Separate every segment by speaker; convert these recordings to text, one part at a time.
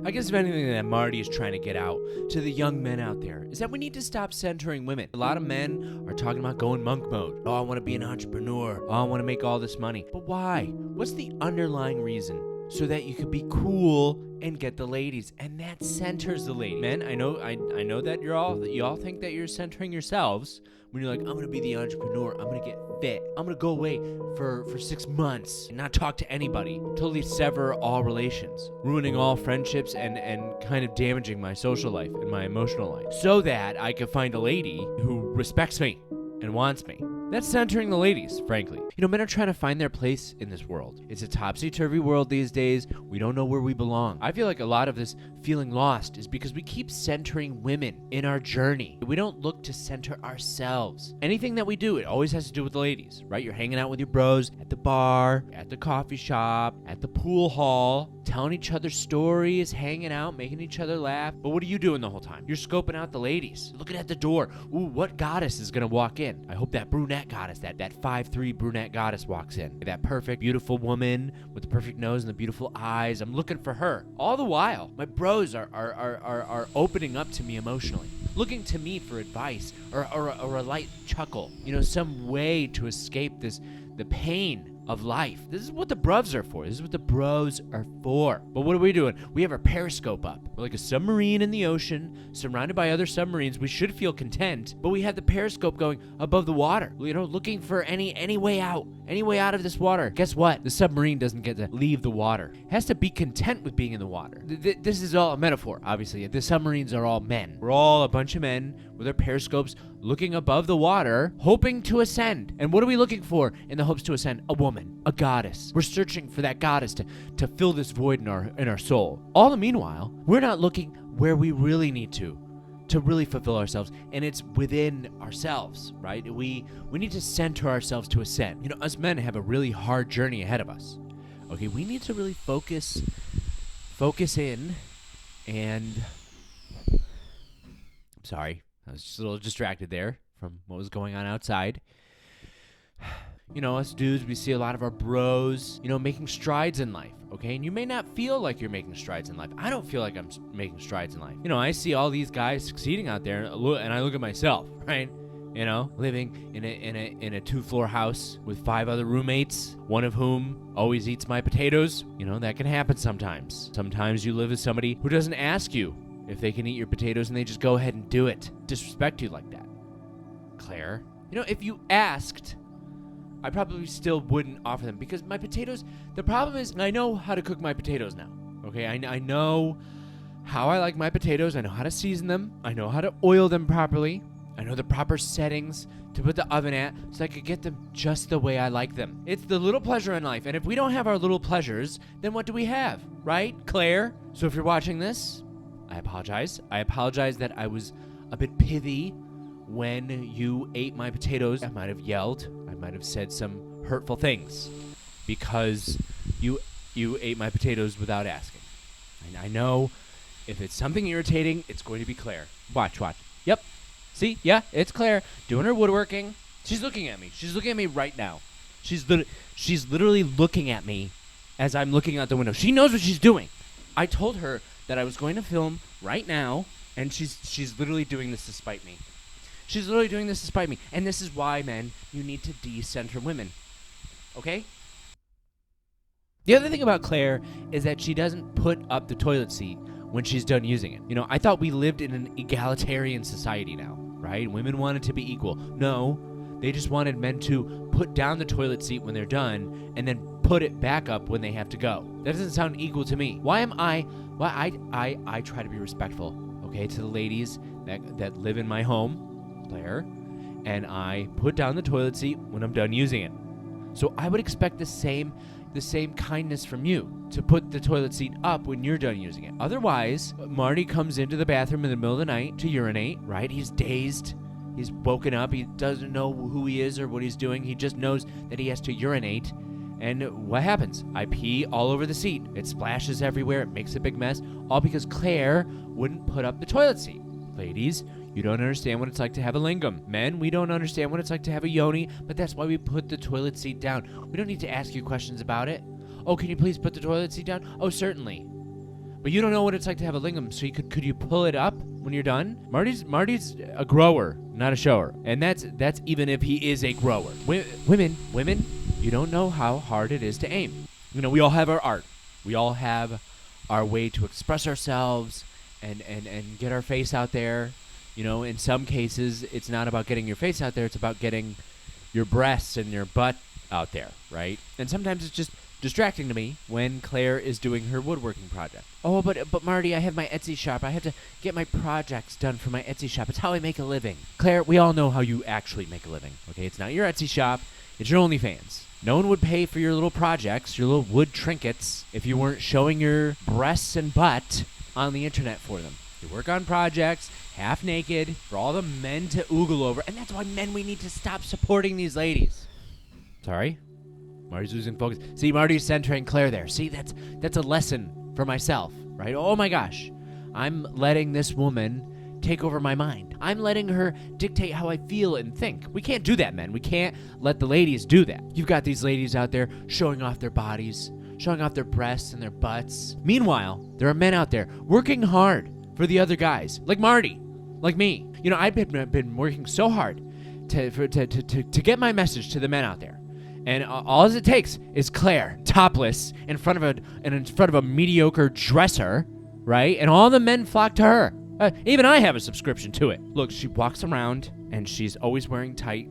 Speaker 1: I guess if anything that Marty is trying to get out to the young men out there is that we need to stop centering women. A lot of men are talking about going monk mode. Oh, I want to be an entrepreneur. Oh, I want to make all this money. But why? What's the underlying reason? So that you could be cool and get the ladies, and that centers the ladies. Men, I know that you all think that you're centering yourselves when you're like, I'm gonna be the entrepreneur, I'm gonna get fit, I'm gonna go away for 6 months and not talk to anybody, totally sever all relations, ruining all friendships and kind of damaging my social life and my emotional life, so that I could find a lady who respects me and wants me. That's centering the ladies, frankly. Men are trying to find their place in this world. It's a topsy-turvy world these days. We don't know where we belong. I feel like a lot of this feeling lost is because we keep centering women in our journey. We don't look to center ourselves. Anything that we do, it always has to do with the ladies, right? You're hanging out with your bros at the bar, at the coffee shop, at the pool hall, telling each other stories, hanging out, making each other laugh. But what are you doing the whole time? You're scoping out the ladies, looking at the door. Ooh, what goddess is gonna walk in? I hope that brunette goddess, that 5'3" brunette goddess walks in. That perfect, beautiful woman with the perfect nose and the beautiful eyes. I'm looking for her. All the while, my bros are opening up to me emotionally, looking to me for advice or a light chuckle. Some way to escape the pain of life. This is what the bros are for. This is what the bros are for. But what are we doing? We have our periscope up. We're like a submarine in the ocean, surrounded by other submarines. We should feel content, but we have the periscope going above the water, looking for any way out of this water. Guess what? The submarine doesn't get to leave the water. It has to be content with being in the water. This is all a metaphor, obviously. The submarines are all men. We're all a bunch of men with our periscopes looking above the water, hoping to ascend. And what are we looking for in the hopes to ascend? A woman, a goddess. We're searching for that goddess to fill this void in our soul. All the meanwhile, we're not looking where we really need to really fulfill ourselves, and it's within ourselves, right? We need to center ourselves to ascend. Us men have a really hard journey ahead of us. Okay, we need to really focus in, and I'm sorry, I was just a little distracted there from what was going on outside. Us dudes, we see a lot of our bros, making strides in life, okay? And you may not feel like you're making strides in life. I don't feel like I'm making strides in life. I see all these guys succeeding out there, and I look at myself, right? Living in a 2-floor house with 5 other roommates, one of whom always eats my potatoes. That can happen sometimes. Sometimes you live with somebody who doesn't ask you if they can eat your potatoes, and they just go ahead and do it. Disrespect you like that. Claire, if you asked, I probably still wouldn't offer them, because my potatoes, the problem is I know how to cook my potatoes now, okay? I know how I like my potatoes. I know how to season them. I know how to oil them properly. I know the proper settings to put the oven at so I could get them just the way I like them. It's the little pleasure in life, and if we don't have our little pleasures, then what do we have, right, Claire? So if you're watching this, I apologize. I apologize that I was a bit pithy when you ate my potatoes. I might have yelled. I might have said some hurtful things because you ate my potatoes without asking. And I know if it's something irritating, it's going to be Claire. Watch. Yep. See? Yeah, it's Claire doing her woodworking. She's looking at me. She's looking at me right now. She's literally looking at me as I'm looking out the window. She knows what she's doing. I told her that I was going to film right now, and she's literally doing this to spite me. She's literally doing this to spite me. And this is why, men, you need to decenter women. Okay? The other thing about Claire is that she doesn't put up the toilet seat when she's done using it. I thought we lived in an egalitarian society now, right? Women wanted to be equal. No, they just wanted men to put down the toilet seat when they're done and then put it back up when they have to go. That doesn't sound equal to me. I try to be respectful, okay, to the ladies that live in my home, Claire, and I put down the toilet seat when I'm done using it. So I would expect the same kindness from you to put the toilet seat up when you're done using it. Otherwise, Marty comes into the bathroom in the middle of the night to urinate, right? He's dazed. He's woken up. He doesn't know who he is or what he's doing. He just knows that he has to urinate. And what happens? I pee all over the seat. It splashes everywhere. It makes a big mess. All because Claire wouldn't put up the toilet seat. Ladies, you don't understand what it's like to have a lingam. Men, we don't understand what it's like to have a yoni, but that's why we put the toilet seat down. We don't need to ask you questions about it. Oh, can you please put the toilet seat down? Oh, certainly. But you don't know what it's like to have a lingam, so could you pull it up when you're done? Marty's a grower, not a shower. And that's even if he is a grower. Women, you don't know how hard it is to aim. You know, we all have our art. We all have our way to express ourselves and get our face out there. You know, in some cases, it's not about getting your face out there. It's about getting your breasts and your butt out there, right? And sometimes it's just distracting to me when Claire is doing her woodworking project. Oh, but Marty, I have my Etsy shop. I have to get my projects done for my Etsy shop. It's how I make a living. Claire, we all know how you actually make a living, okay? It's not your Etsy shop. It's your OnlyFans. No one would pay for your little projects, your little wood trinkets, if you weren't showing your breasts and butt on the internet for them. You work on projects, half naked, for all the men to oogle over, and that's why men, we need to stop supporting these ladies. Sorry? Marty's losing focus. See, Marty's centering Claire there. See, that's a lesson for myself, right? Oh my gosh. I'm letting this woman take over my mind. I'm letting her dictate how I feel and think. We can't do that, men. We can't let the ladies do that. You've got these ladies out there showing off their bodies, showing off their breasts and their butts. Meanwhile, there are men out there working hard for the other guys, like Marty, like me. You know, I've been working so hard to get my message to the men out there. And all it takes is Claire, topless, in front of a mediocre dresser, right? And all the men flock to her. Even I have a subscription to it. Look, she walks around, and she's always wearing tight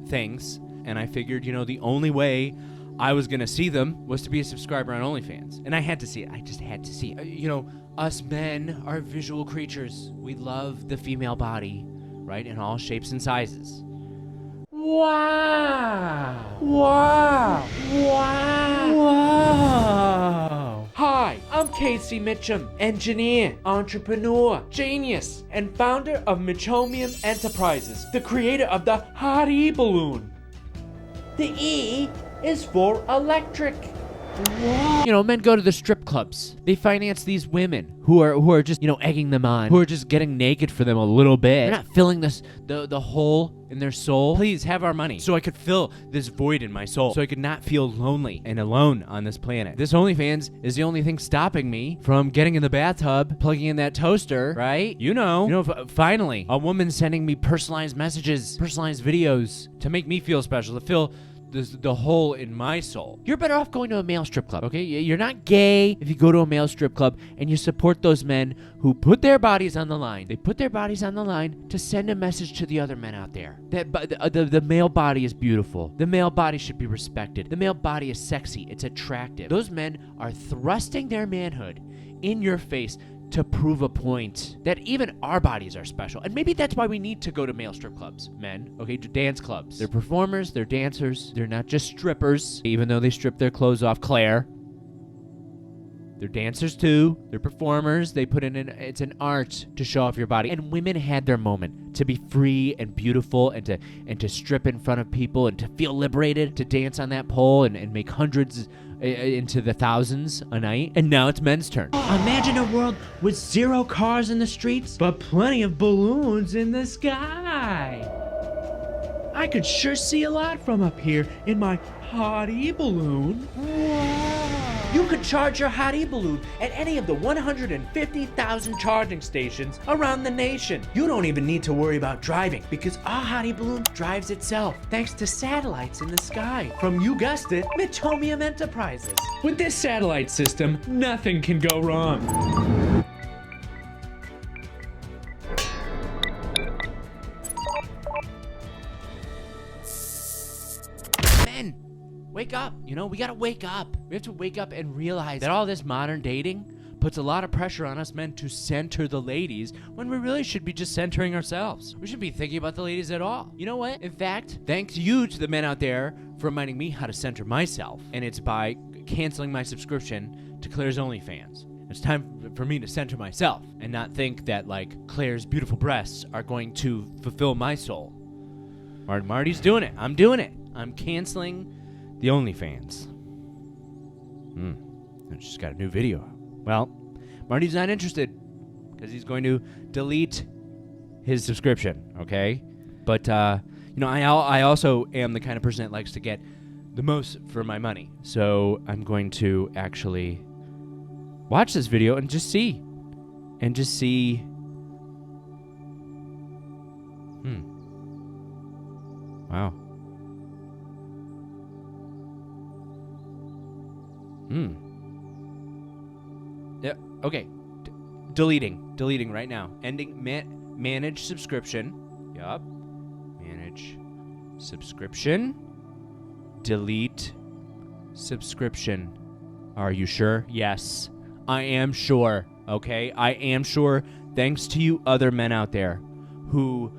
Speaker 1: things. And I figured, you know, the only way I was going to see them was to be a subscriber on OnlyFans. And I had to see it. I just had to see it. You know, us men are visual creatures. We love the female body, right? In all shapes and sizes. Wow. Wow. Wow. Wow. Hi, I'm Casey Mitchum, engineer, entrepreneur, genius, and founder of Mitchomium Enterprises, the creator of the hot E balloon. The E is for electric. Wow. You know, men go to the strip clubs. They finance these women who are just, you know, egging them on, who are just getting naked for them a little bit. They're not filling the hole in their soul. Please have our money so I could fill this void in my soul, so I could not feel lonely and alone on this planet. This OnlyFans is the only thing stopping me from getting in the bathtub, plugging in that toaster, right? You know, finally, a woman sending me personalized messages, personalized videos to make me feel special, to fill the hole in my soul. You're better off going to a male strip club, okay? You're not gay if you go to a male strip club and you support those men who put their bodies on the line. They put their bodies on the line to send a message to the other men out there. That the male body is beautiful. The male body should be respected. The male body is sexy. It's attractive. Those men are thrusting their manhood in your face to prove a point that even our bodies are special. And maybe that's why we need to go to male strip clubs, men, okay, to dance clubs. They're performers, they're dancers, they're not just strippers, even though they strip their clothes off, Claire. They're dancers too, they're performers, they put in it's an art to show off your body. And women had their moment to be free and beautiful and to strip in front of people and to feel liberated, to dance on that pole and make hundreds into the thousands a night. And now it's men's turn. Imagine a world with 0 cars in the streets, but plenty of balloons in the sky. I could sure see a lot from up here in my hot E balloon. Wow. You could charge your hot E balloon at any of the 150,000 charging stations around the nation. You don't even need to worry about driving because our hot E balloon drives itself thanks to satellites in the sky from, you guessed it, Mitchomium Enterprises. With this satellite system, nothing can go wrong. Men, wake up. You know, we gotta wake up. We have to wake up and realize that all this modern dating puts a lot of pressure on us men to center the ladies when we really should be just centering ourselves. We shouldn't be thinking about the ladies at all. You know what? In fact, thanks you to the men out there for reminding me how to center myself. And it's by canceling my subscription to Claire's OnlyFans. It's time for me to center myself and not think that, like, Claire's beautiful breasts are going to fulfill my soul. Marty's doing it. I'm doing it. I'm canceling the OnlyFans. I just got a new video. Well, Marty's not interested because he's going to delete his subscription, okay? But, you know, I also am the kind of person that likes to get the most for my money. So I'm going to actually watch this video and just see. And just see. Wow. Yeah, okay. Deleting right now. Ending manage subscription. Yup. Manage subscription. Delete subscription. Are you sure? Yes. I am sure. Okay? I am sure, thanks to you other men out there who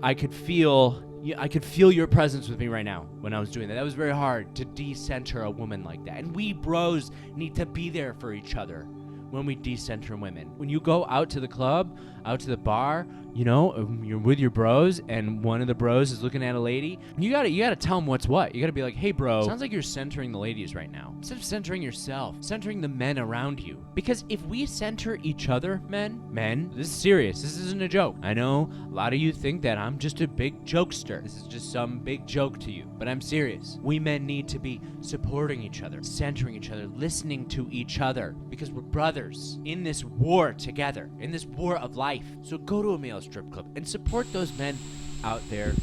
Speaker 1: I could feel your presence with me right now when I was doing that. That was very hard to decenter a woman like that. And we bros need to be there for each other when we decenter women. When you go out to the club, out to the bar, you're with your bros and one of the bros is looking at a lady, you gotta tell them what's what. You gotta be like, hey bro, sounds like you're centering the ladies right now. Instead of centering yourself, centering the men around you. Because if we center each other, men, this is serious. This isn't a joke. I know a lot of you think that I'm just a big jokester. This is just some big joke to you, but I'm serious. We men need to be supporting each other, centering each other, listening to each other, because we're brothers in this war together, in this war of life. So go to a male strip club and support those men out there.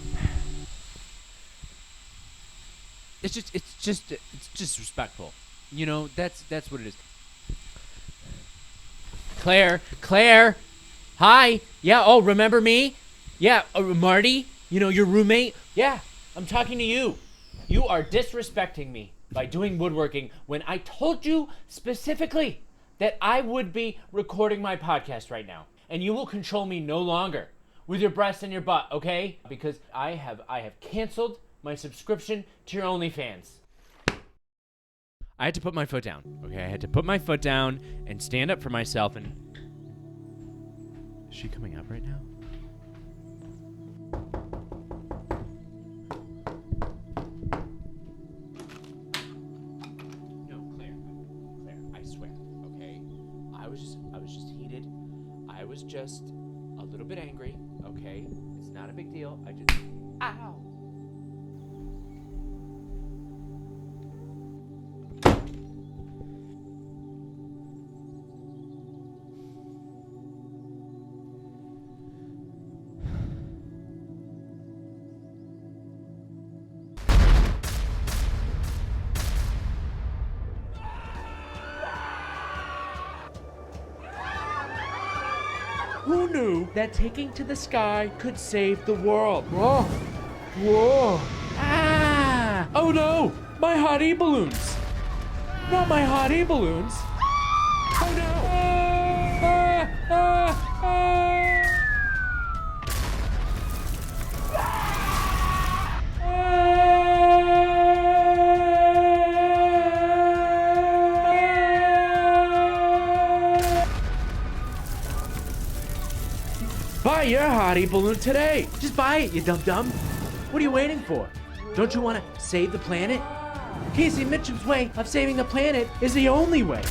Speaker 1: It's just respectful. That's what it is. Claire, hi. Yeah, oh, remember me? Yeah, Marty, your roommate? Yeah, I'm talking to you. You are disrespecting me by doing woodworking when I told you specifically that I would be recording my podcast right now. And you will control me no longer with your breasts and your butt, okay? Because I have canceled my subscription to your OnlyFans. I had to put my foot down, okay? I had to put my foot down and stand up for myself. And is she coming up right now? No, Claire, I swear, okay? I was just heated. I was just a little bit angry, okay? It's not a big deal. Ow! Who knew that taking to the sky could save the world? Whoa. Ah! Oh no! My hot air balloons! Not my hot air balloons! Oh no! Buy your hottie balloon today. Just buy it, you dum-dum. What are you waiting for? Don't you want to save the planet? Casey Mitchum's way of saving the planet is the only way.